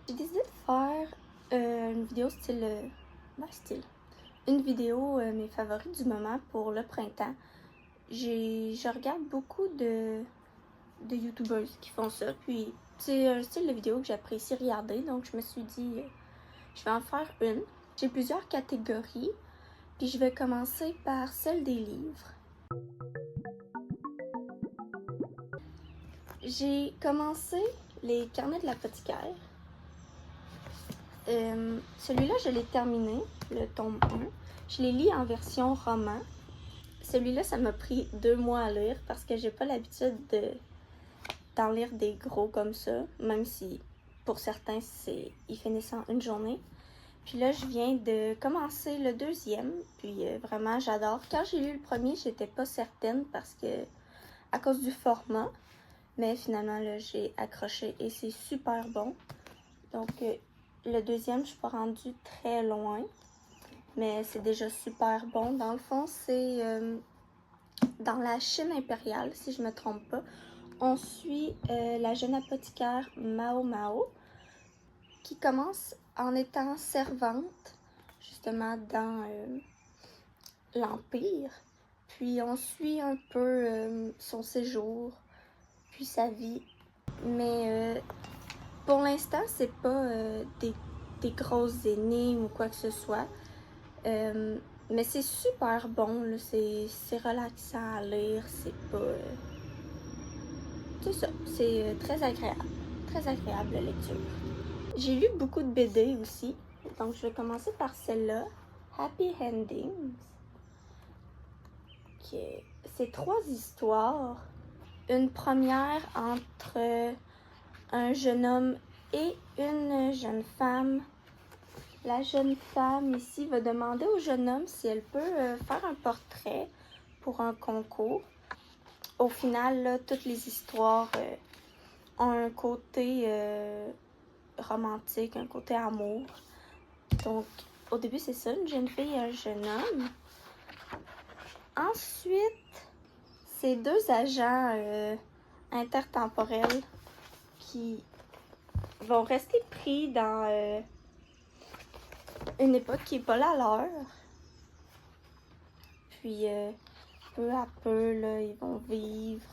J'ai décidé de faire une vidéo une vidéo mes favoris du moment pour le printemps. Je regarde beaucoup de youtubeuses qui font ça, puis c'est un style de vidéo que j'apprécie regarder, donc je me suis dit je vais en faire une. J'ai plusieurs catégories, puis je vais commencer par celle des livres. J'ai commencé les carnets de l'apothicaire. Celui-là, je l'ai terminé, le tome 1. Je l'ai lu en version roman. Celui-là, ça m'a pris 2 mois à lire parce que j'ai pas l'habitude d'en lire des gros comme ça, même si pour certains, ils finissent en une journée. Puis là, je viens de commencer le deuxième, puis vraiment, j'adore. Quand j'ai lu le premier, j'étais pas certaine parce que, à cause du format, mais finalement, là, j'ai accroché et c'est super bon. Donc, le deuxième, je suis pas rendue très loin, mais c'est déjà super bon. Dans le fond, c'est dans la Chine impériale, si je me trompe pas. On suit la jeune apothicaire Mao Mao, qui commence en étant servante, justement, dans l'Empire. Puis on suit un peu son séjour, puis sa vie. Mais pour l'instant, c'est pas des grosses énigmes ou quoi que ce soit. Mais c'est super bon, là. C'est relaxant à lire, c'est pas... c'est ça, c'est très agréable la lecture. J'ai lu beaucoup de BD aussi, donc je vais commencer par celle-là, Happy Endings. C'est 3 histoires. Une première entre un jeune homme et une jeune femme. La jeune femme ici va demander au jeune homme si elle peut faire un portrait pour un concours. Au final, là, toutes les histoires ont un côté romantique, un côté amour. Donc, au début, c'est ça, une jeune fille et un jeune homme. Ensuite, c'est 2 agents intertemporels qui vont rester pris dans une époque qui n'est pas la leur. Puis, peu à peu, là, ils vont vivre.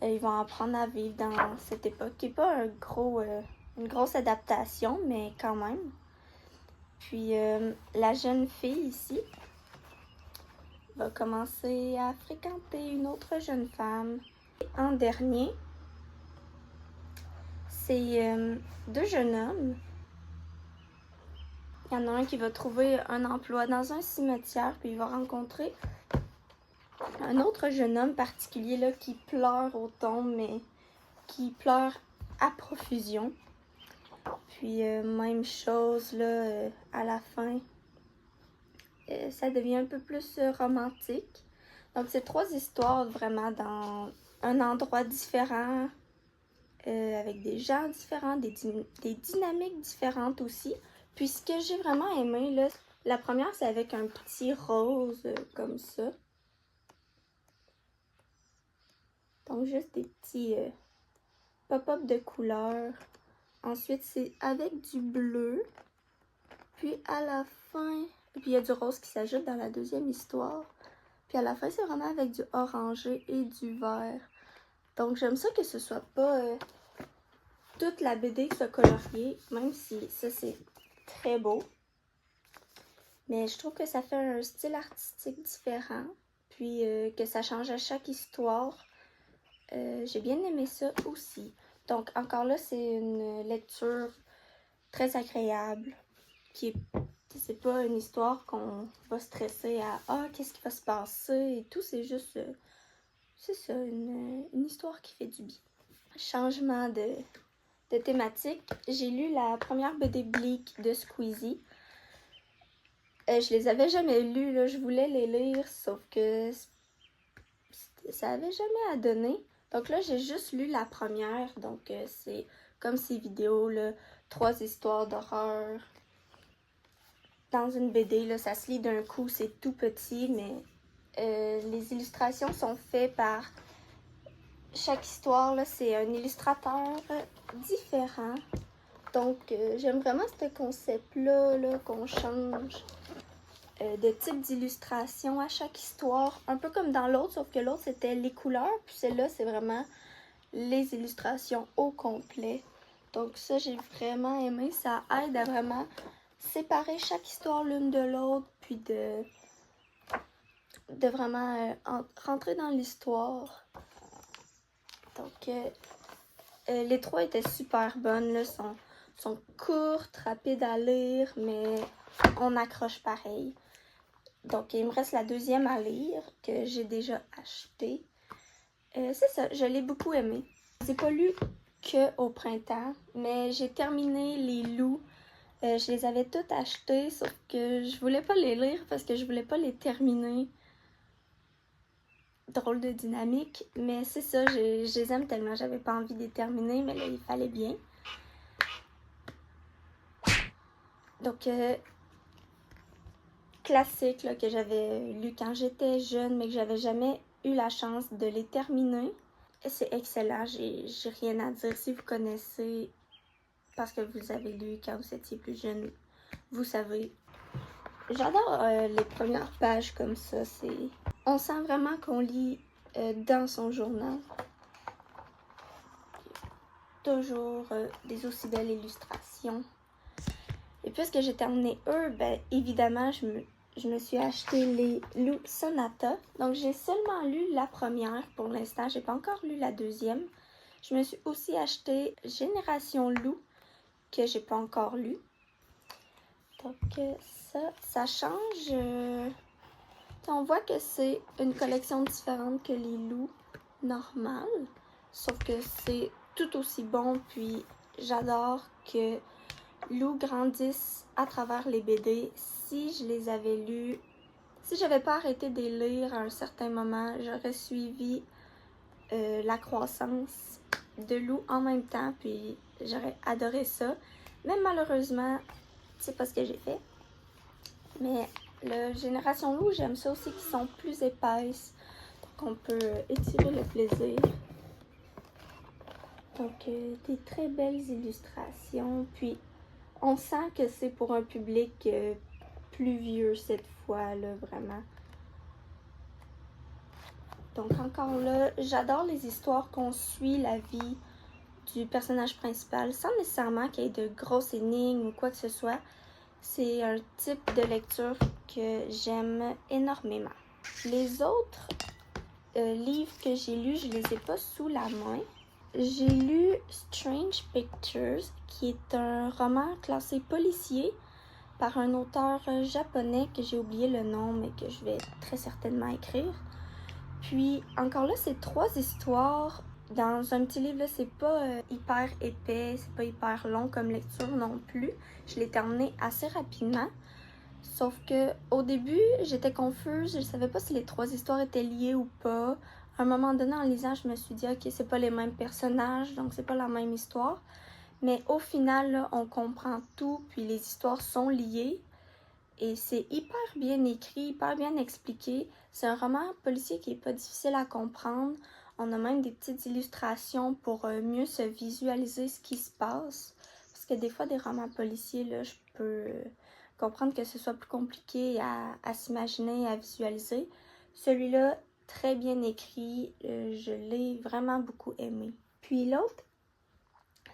Ils vont apprendre à vivre dans cette époque qui n'est pas une grosse adaptation, mais quand même. Puis, la jeune fille ici va commencer à fréquenter une autre jeune femme. En dernier, c'est 2 jeunes hommes. Il y en a un qui va trouver un emploi dans un cimetière, puis il va rencontrer un autre jeune homme particulier là, qui pleure au tombe, mais qui pleure à profusion. Puis même chose là, à la fin, ça devient un peu plus romantique. Donc c'est 3 histoires vraiment dans un endroit différent, avec des gens différents, des dynamiques différentes aussi. Puis ce que j'ai vraiment aimé, là, la première, c'est avec un petit rose comme ça. Donc juste des petits pop-up de couleurs. Ensuite, c'est avec du bleu. Puis à la fin, puis il y a du rose qui s'ajoute dans la deuxième histoire. Puis à la fin, c'est vraiment avec du orangé et du vert. Donc j'aime ça que ce soit pas toute la BD soit coloriée, même si ça c'est très beau. Mais je trouve que ça fait un style artistique différent. Puis que ça change à chaque histoire. J'ai bien aimé ça aussi. Donc encore là, c'est une lecture très agréable. C'est pas une histoire qu'on va stresser à qu'est-ce qui va se passer et tout. C'est juste c'est ça, une histoire qui fait du bien. Changement de thématique. J'ai lu la première BD Bleak de Squeezie. Je les avais jamais lus, là. Je voulais les lire, sauf que ça avait jamais à donner. Donc là, j'ai juste lu la première. Donc c'est comme ces vidéos, là, 3 histoires d'horreur dans une BD, là, ça se lit d'un coup, c'est tout petit, mais les illustrations sont faites par... Chaque histoire, là, c'est un illustrateur différent. Donc, j'aime vraiment ce concept-là, là, qu'on change de type d'illustration à chaque histoire. Un peu comme dans l'autre, sauf que l'autre, c'était les couleurs. Puis celle-là, c'est vraiment les illustrations au complet. Donc ça, j'ai vraiment aimé. Ça aide à vraiment séparer chaque histoire l'une de l'autre. Puis de vraiment rentrer dans l'histoire. Donc, les trois étaient super bonnes, là, sont courtes, rapides à lire, mais on accroche pareil. Donc, il me reste la deuxième à lire, que j'ai déjà achetée. C'est ça, je l'ai beaucoup aimé. Je les ai pas lus qu'au printemps, mais j'ai terminé Les Loups. Je les avais toutes achetées, sauf que je voulais pas les lire parce que je voulais pas les terminer. Drôle de dynamique, mais c'est ça, je les aime tellement, j'avais pas envie de les terminer, mais là, il fallait bien. Donc, classique là, que j'avais lu quand j'étais jeune, mais que j'avais jamais eu la chance de les terminer. C'est excellent, j'ai rien à dire. Si vous connaissez, parce que vous avez lu quand vous étiez plus jeune, vous savez. J'adore les premières pages comme ça. On sent vraiment qu'on lit dans son journal. Toujours des aussi belles illustrations. Et puisque j'ai terminé eux, ben évidemment, je me suis acheté les Loups Sonata. Donc, j'ai seulement lu la première pour l'instant. J'ai pas encore lu la deuxième. Je me suis aussi acheté Génération Loup, que j'ai pas encore lu. Donc, ça change. On voit que c'est une collection différente que les loups normales. Sauf que c'est tout aussi bon. Puis, j'adore que Loup grandissent à travers les BD. Si je les avais lus, si j'avais pas arrêté de les lire à un certain moment, j'aurais suivi la croissance de Loup en même temps, puis j'aurais adoré ça. Mais malheureusement, c'est pas ce que j'ai fait. Mais la Génération Loup, j'aime ça aussi qu'ils sont plus épaisses, donc on peut étirer le plaisir. Donc des très belles illustrations, puis on sent que c'est pour un public plus vieux cette fois, là, vraiment. Donc encore là, j'adore les histoires qu'on suit la vie du personnage principal sans nécessairement qu'il y ait de grosses énigmes ou quoi que ce soit. C'est un type de lecture que j'aime énormément. Les autres livres que j'ai lus, je les ai pas sous la main. J'ai lu Strange Pictures, qui est un roman classé policier par un auteur japonais que j'ai oublié le nom, mais que je vais très certainement écrire. Puis, encore là, c'est 3 histoires dans un petit livre. Là, c'est pas hyper épais, c'est pas hyper long comme lecture non plus. Je l'ai terminé assez rapidement. Sauf que au début, j'étais confuse. Je savais pas si les 3 histoires étaient liées ou pas. À un moment donné, en lisant, je me suis dit, ok, c'est pas les mêmes personnages, donc c'est pas la même histoire. Mais au final, là, on comprend tout, puis les histoires sont liées. Et c'est hyper bien écrit, hyper bien expliqué. C'est un roman policier qui est pas difficile à comprendre. On a même des petites illustrations pour mieux se visualiser ce qui se passe. Parce que des fois, des romans policiers, là, je peux comprendre que ce soit plus compliqué à s'imaginer, à visualiser. Celui-là, très bien écrit, je l'ai vraiment beaucoup aimé. Puis l'autre,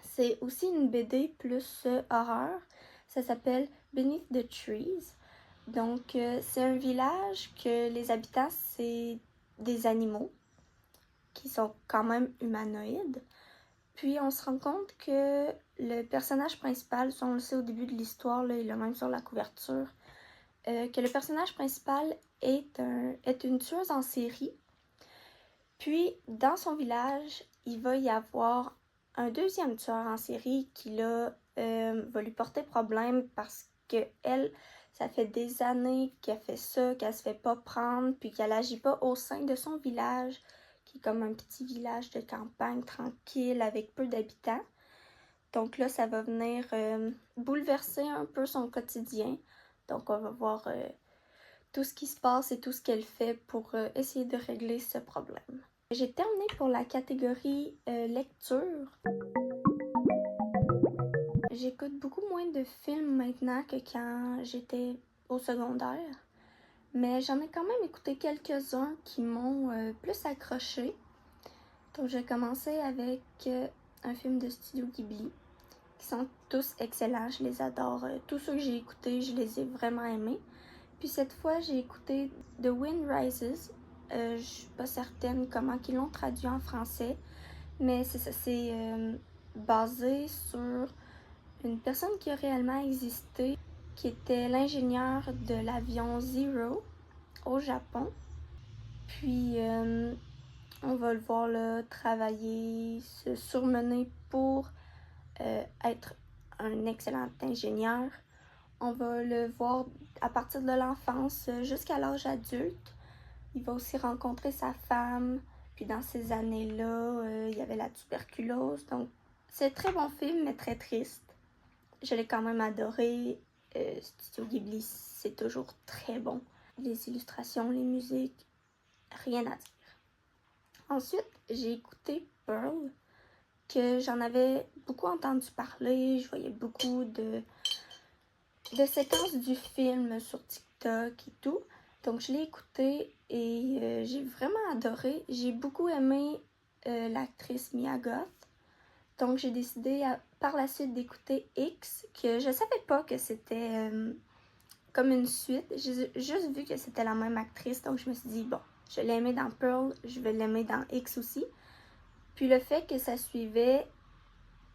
c'est aussi une BD plus horreur. Ça s'appelle Beneath the Trees. Donc, c'est un village que les habitants, c'est des animaux qui sont quand même humanoïdes. Puis, on se rend compte que le personnage principal, on le sait au début de l'histoire, là, il est même sur la couverture, que le personnage principal est une tueuse en série. Puis, dans son village, il va y avoir un deuxième tueur en série qui, là, va lui porter problème parce que elle, ça fait des années qu'elle fait ça, qu'elle se fait pas prendre, puis qu'elle agit pas au sein de son village, qui est comme un petit village de campagne tranquille avec peu d'habitants. Donc là, ça va venir bouleverser un peu son quotidien. Donc on va voir tout ce qui se passe et tout ce qu'elle fait pour essayer de régler ce problème. J'ai terminé pour la catégorie lecture. J'écoute beaucoup moins de films maintenant que quand j'étais au secondaire, mais j'en ai quand même écouté quelques-uns qui m'ont plus accroché. Donc j'ai commencé avec un film de Studio Ghibli, qui sont tous excellents, je les adore. Tous ceux que j'ai écoutés, je les ai vraiment aimés. Puis cette fois, j'ai écouté The Wind Rises. Je suis pas certaine comment ils l'ont traduit en français, mais c'est ça, c'est basé sur une personne qui a réellement existé, qui était l'ingénieur de l'avion Zero au Japon. Puis on va le voir là, travailler, se surmener pour être un excellent ingénieur. On va le voir à partir de l'enfance jusqu'à l'âge adulte. Il va aussi rencontrer sa femme. Puis dans ces années-là, il y avait la tuberculose. Donc c'est un très bon film, mais très triste. Je l'ai quand même adoré. Studio Ghibli, c'est toujours très bon. Les illustrations, les musiques, rien à dire. Ensuite, j'ai écouté Pearl, que j'en avais beaucoup entendu parler. Je voyais beaucoup de séquences du film sur TikTok et tout. Donc je l'ai écouté et j'ai vraiment adoré. J'ai beaucoup aimé l'actrice Mia Goth. Donc j'ai décidé par la suite d'écouter X, que je savais pas que c'était comme une suite. J'ai juste vu que c'était la même actrice, donc je me suis dit, bon, je l'ai aimé dans Pearl, je vais l'aimer dans X aussi. Puis le fait que ça suivait,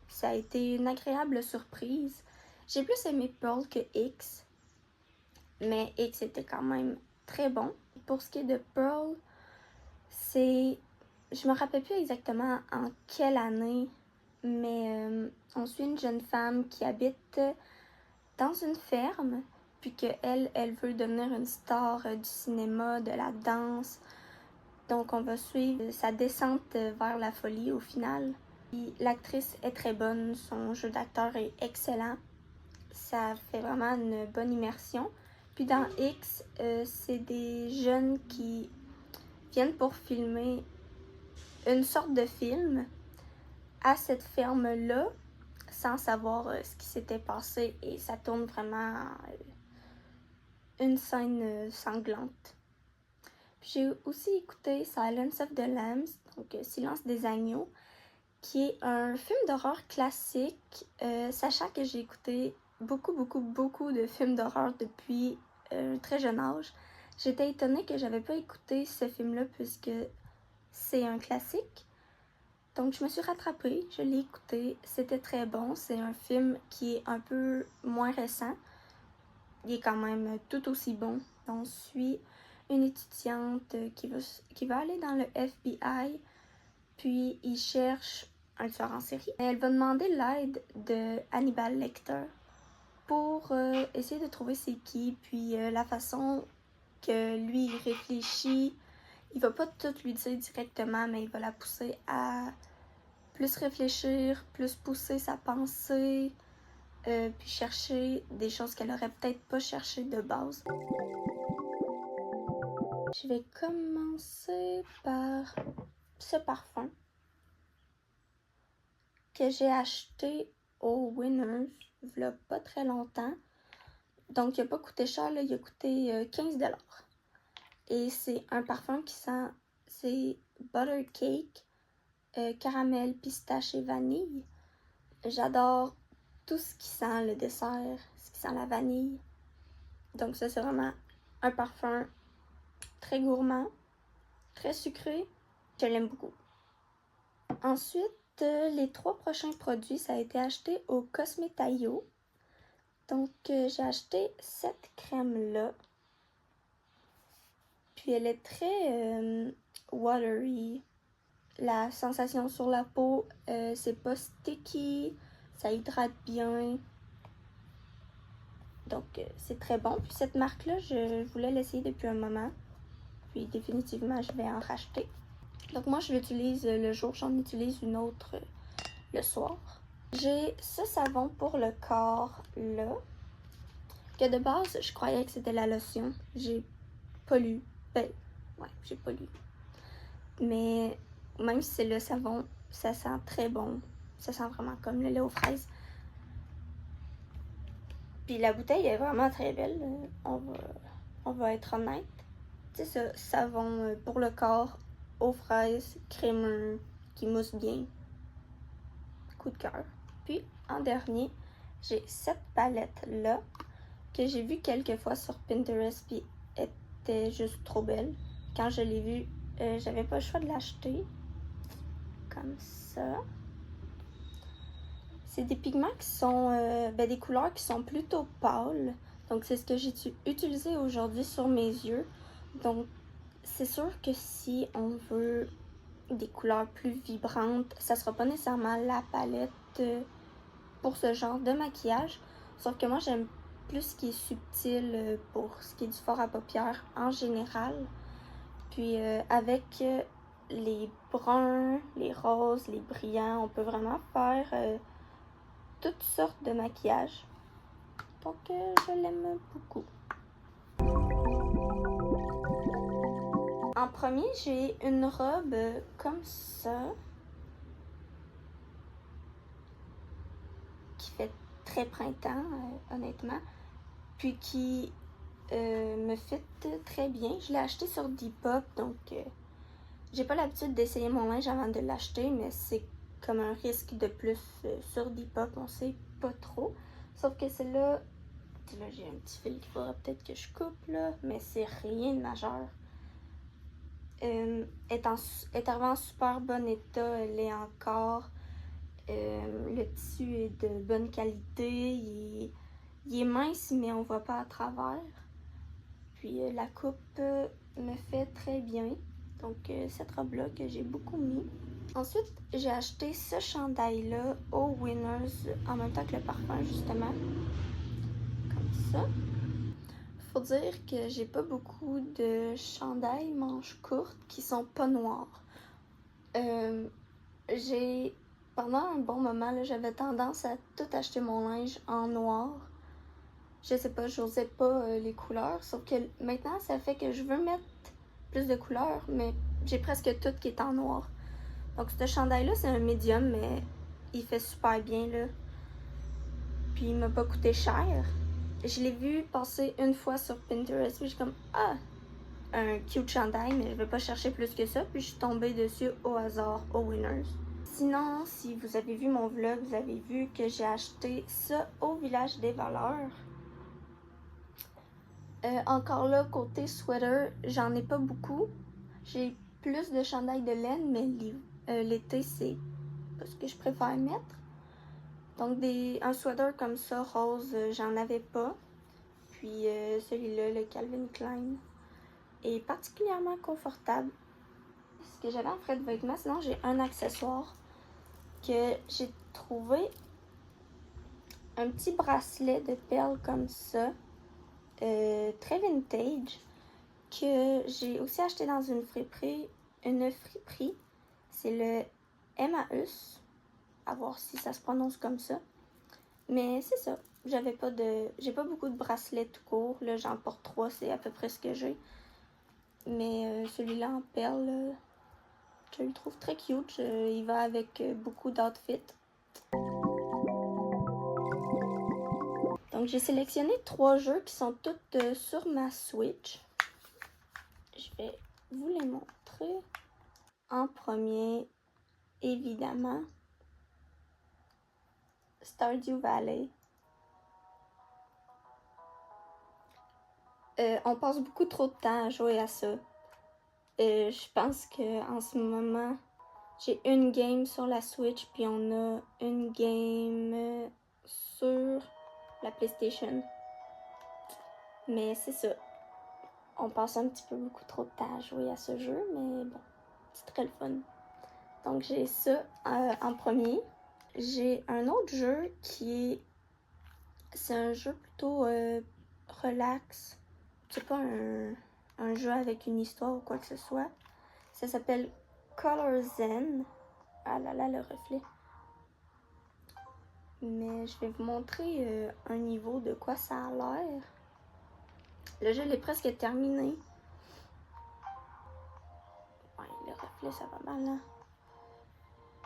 ça a été une agréable surprise. J'ai plus aimé Pearl que X, mais X était quand même très bon. Pour ce qui est de Pearl, c'est... Je me rappelle plus exactement en quelle année, mais on suit une jeune femme qui habite dans une ferme, puis qu'elle, elle veut devenir une star du cinéma, de la danse. Donc on va suivre sa descente vers la folie au final. L'actrice est très bonne, son jeu d'acteur est excellent. Ça fait vraiment une bonne immersion. Puis dans X, c'est des jeunes qui viennent pour filmer une sorte de film à cette ferme-là, sans savoir ce qui s'était passé, et ça tourne vraiment une scène sanglante. Puis j'ai aussi écouté Silence of the Lambs, donc Silence des agneaux, qui est un film d'horreur classique, sachant que j'ai écouté beaucoup de films d'horreur depuis un très jeune âge. J'étais étonnée que j'avais pas écouté ce film-là puisque c'est un classique. Donc je me suis rattrapée, je l'ai écouté, c'était très bon. C'est un film qui est un peu moins récent. Il est quand même tout aussi bon. On suit une étudiante qui va aller dans le FBI, puis il cherche un tueur en série. Elle va demander l'aide de Hannibal Lecter pour essayer de trouver c'est qui, puis la façon que lui il réfléchit. Il va pas tout lui dire directement, mais il va la pousser à plus réfléchir, plus pousser sa pensée, puis chercher des choses qu'elle aurait peut-être pas cherché de base. Je vais commencer par ce parfum que j'ai acheté au Winners il y a pas très longtemps. Donc il n'a pas coûté cher, là, il a coûté 15$. Et c'est un parfum qui sent, c'est butter cake, caramel, pistache et vanille. J'adore tout ce qui sent le dessert, ce qui sent la vanille. Donc ça c'est vraiment un parfum très gourmand, très sucré. Je l'aime beaucoup. Ensuite, les 3 prochains produits, ça a été acheté au Cosmetaio. Donc j'ai acheté cette crème-là. Puis elle est très watery. La sensation sur la peau, c'est pas sticky, ça hydrate bien. Donc c'est très bon. Puis cette marque-là, je voulais l'essayer depuis un moment. Puis définitivement, je vais en racheter. Donc moi, je l'utilise le jour, j'en utilise une autre le soir. J'ai ce savon pour le corps là, que de base, je croyais que c'était la lotion. J'ai pas lu. Ben, ouais, j'ai pas lu. Mais même si c'est le savon, ça sent très bon. Ça sent vraiment comme le lait aux fraises. Puis la bouteille est vraiment très belle, on va être honnête. C'est ça, savon pour le corps, aux fraises, crémeux, qui mousse bien. Coup de cœur. Puis en dernier, j'ai cette palette-là que j'ai vue quelques fois sur Pinterest puis était juste trop belle. Quand je l'ai vue, j'avais pas le choix de l'acheter. Comme ça. C'est des pigments qui sont, des couleurs qui sont plutôt pâles. Donc c'est ce que j'ai utilisé aujourd'hui sur mes yeux. Donc c'est sûr que si on veut des couleurs plus vibrantes, ça sera pas nécessairement la palette pour ce genre de maquillage. Sauf que moi j'aime plus ce qui est subtil pour ce qui est du fard à paupières en général. Puis avec les bruns, les roses, les brillants, on peut vraiment faire toutes sortes de maquillage. Donc je l'aime beaucoup. En premier, j'ai une robe comme ça, qui fait très printemps, honnêtement, puis qui me fit très bien. Je l'ai acheté sur Depop, donc j'ai pas l'habitude d'essayer mon linge avant de l'acheter, mais c'est comme un risque de plus sur Depop, on sait pas trop. Sauf que celle-là, là j'ai un petit fil qu'il faudra peut-être que je coupe, là, mais c'est rien de majeur. Est arrivée en super bon état, elle est encore. Le tissu est de bonne qualité, il est mince mais on voit pas à travers. Puis la coupe me fait très bien. Donc cette robe-là que j'ai beaucoup mis. Ensuite, j'ai acheté ce chandail-là au Winners en même temps que le parfum justement. Comme ça. Faut dire que j'ai pas beaucoup de chandails manches courtes qui sont pas noirs. Pendant un bon moment, j'avais tendance à tout acheter mon linge en noir. Je sais pas, j'osais pas les couleurs, sauf que maintenant, ça fait que je veux mettre plus de couleurs, mais j'ai presque tout qui est en noir. Donc ce chandail-là, c'est un médium, mais il fait super bien, là. Puis il m'a pas coûté cher. Je l'ai vu passer une fois sur Pinterest, puis j'ai comme, ah, un cute chandail, mais je vais pas chercher plus que ça. Puis je suis tombée dessus au hasard, au Winners. Sinon, si vous avez vu mon vlog, vous avez vu que j'ai acheté ça au Village des Valeurs. Encore là, côté sweater, j'en ai pas beaucoup. J'ai plus de chandail de laine, mais l'été, c'est pas ce que je préfère mettre. Donc, un sweater comme ça, rose, j'en avais pas. Puis celui-là, le Calvin Klein, est particulièrement confortable. Ce que j'avais en frais de vêtements, sinon j'ai un accessoire que j'ai trouvé, un petit bracelet de perles comme ça, très vintage, que j'ai aussi acheté dans une friperie. C'est le Emmaüs, à voir si ça se prononce comme ça. Mais c'est ça, j'ai pas beaucoup de bracelets tout court, là j'en porte 3, c'est à peu près ce que j'ai. Mais celui-là en perles, je le trouve très cute, il va avec beaucoup d'outfits. Donc j'ai sélectionné 3 jeux qui sont tous sur ma Switch. Je vais vous les montrer. En premier, évidemment, Stardew Valley. On passe beaucoup trop de temps à jouer à ça. Je pense qu'en ce moment, j'ai une game sur la Switch, puis on a une game sur la PlayStation. Mais c'est ça. On passe un petit peu beaucoup trop de temps à jouer à ce jeu, mais bon, c'est très le fun. Donc j'ai ça en premier. J'ai un autre jeu c'est un jeu plutôt relax. C'est pas un jeu avec une histoire ou quoi que ce soit. Ça s'appelle Color Zen. Ah là là, le reflet. Mais je vais vous montrer un niveau de quoi ça a l'air. Le jeu est presque terminé. Ouais, le reflet, ça va mal, hein?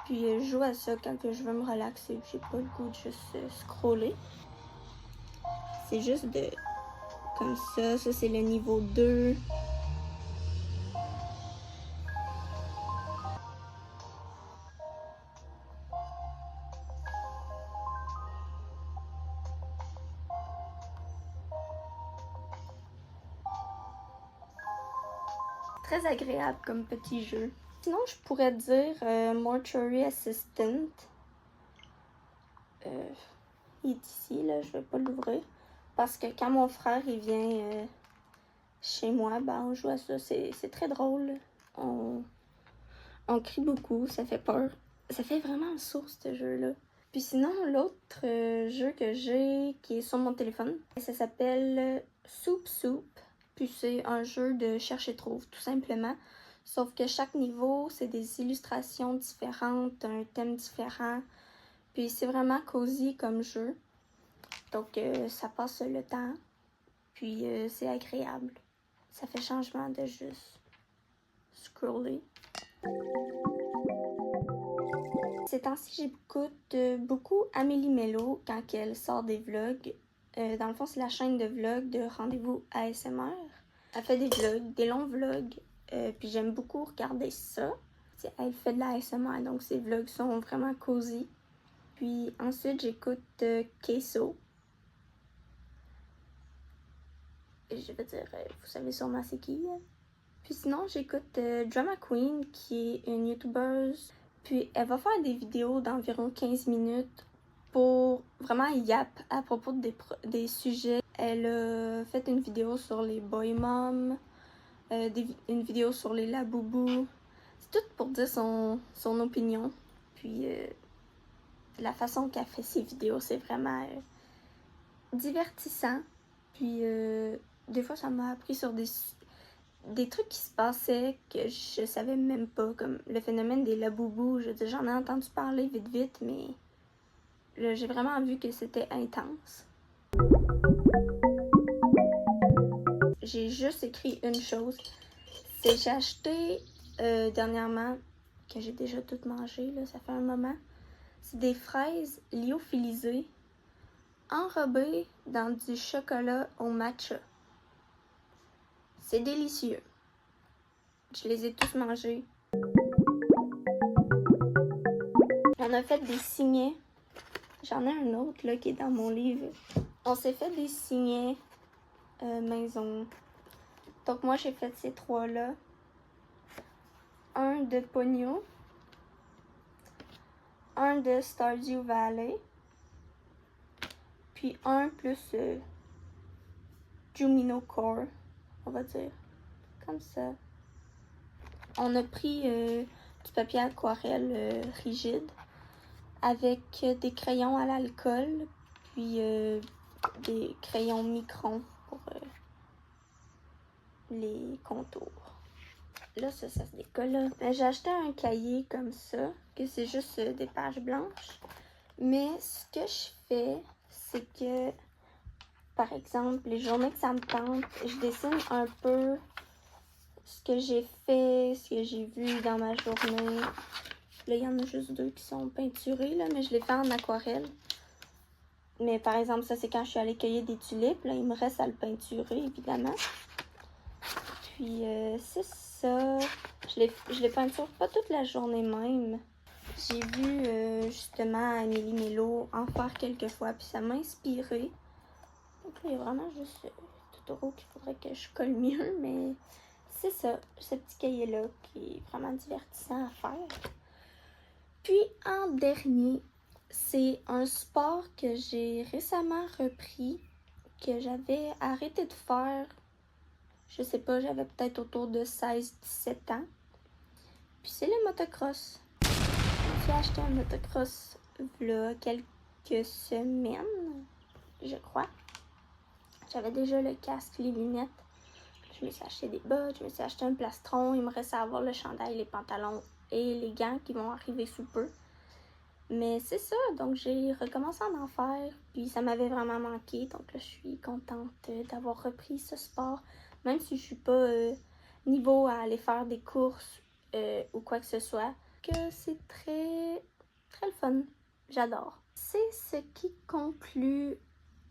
Puis je joue à ça quand je veux me relaxer. J'ai pas le goût de juste scroller. C'est juste de... comme ça c'est le niveau 2. Très agréable comme petit jeu. Sinon, je pourrais dire Mortuary Assistant. Il est ici, là, je vais pas l'ouvrir. Parce que quand mon frère il vient chez moi, ben, on joue à ça. C'est très drôle. On crie beaucoup, ça fait peur. Ça fait vraiment sourd, ce jeu-là. Puis sinon, l'autre jeu que j'ai qui est sur mon téléphone, ça s'appelle Soup Soup. Puis c'est un jeu de cherche et trouve, tout simplement. Sauf que chaque niveau, c'est des illustrations différentes, un thème différent. Puis c'est vraiment cosy comme jeu. Donc ça passe le temps. Puis c'est agréable. Ça fait changement de juste scroller. Ces temps-ci, j'écoute beaucoup Amélie Mello quand elle sort des vlogs. Dans le fond, c'est la chaîne de vlogs de Rendez-vous ASMR. Elle fait des vlogs, des longs vlogs. Puis j'aime beaucoup regarder ça. Elle fait de la ASMR, donc ses vlogs sont vraiment cosy. Puis ensuite, j'écoute Queso. Je veux dire, vous savez sûrement c'est qui. Puis sinon, j'écoute Drama Queen, qui est une youtubeuse. Puis elle va faire des vidéos d'environ 15 minutes pour vraiment yap à propos des sujets. Elle a fait une vidéo sur les boy moms, une vidéo sur les laboubous. C'est tout pour dire son opinion. Puis la façon qu'elle fait ses vidéos, c'est vraiment divertissant. Puis des fois, ça m'a appris sur des trucs qui se passaient que je savais même pas, comme le phénomène des laboubous. Je veux dire, j'en ai entendu parler vite, mais là, j'ai vraiment vu que c'était intense. J'ai juste écrit une chose. C'est j'ai acheté dernièrement, que j'ai déjà tout mangé, là, ça fait un moment. C'est des fraises lyophilisées enrobées dans du chocolat au matcha. C'est délicieux. Je les ai tous mangés. On a fait des signets. J'en ai un autre là qui est dans mon livre. On s'est fait des signets maison. Donc moi j'ai fait ces trois-là. Un de Pogno. Un de Stardew Valley. Puis un plus Jumino Core, on va dire. Comme ça. On a pris du papier aquarelle rigide avec des crayons à l'alcool, puis des crayons microns pour les contours. Là, ça se décolle. J'ai acheté un cahier comme ça, que c'est juste des pages blanches. Mais ce que je fais, c'est que, par exemple, les journées que ça me tente, je dessine un peu ce que j'ai fait, ce que j'ai vu dans ma journée. Là, il y en a juste 2 qui sont peinturés, là, mais je les fais en aquarelle. Mais par exemple, ça, c'est quand je suis allée cueillir des tulipes. Là, il me reste à le peinturer, évidemment. Puis, c'est ça. Je les peinture pas toute la journée même. J'ai vu, justement, Amélie Mello en faire quelques fois, puis ça m'a inspirée. Donc là, il y a vraiment juste Totoro qu'il faudrait que je colle mieux, mais c'est ça, ce petit cahier-là qui est vraiment divertissant à faire. Puis en dernier, c'est un sport que j'ai récemment repris, que j'avais arrêté de faire, je sais pas, j'avais peut-être autour de 16-17 ans. Puis c'est le motocross. J'ai acheté un motocross il y a quelques semaines, je crois. J'avais déjà le casque, les lunettes. Je me suis acheté des bottes, je me suis acheté un plastron. Il me reste à avoir le chandail, les pantalons et les gants qui vont arriver sous peu. Mais c'est ça, donc j'ai recommencé à en faire. Puis ça m'avait vraiment manqué. Donc là, je suis contente d'avoir repris ce sport. Même si je suis pas niveau à aller faire des courses ou quoi que ce soit. Que c'est très, très le fun. J'adore. C'est ce qui conclut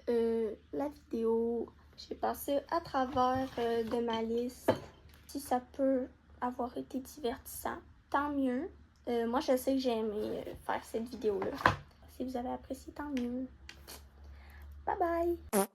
la vidéo. J'ai passé à travers de ma liste. Si ça peut avoir été divertissant, tant mieux. Moi, je sais que j'ai aimé faire cette vidéo-là. Si vous avez apprécié, tant mieux. Bye bye!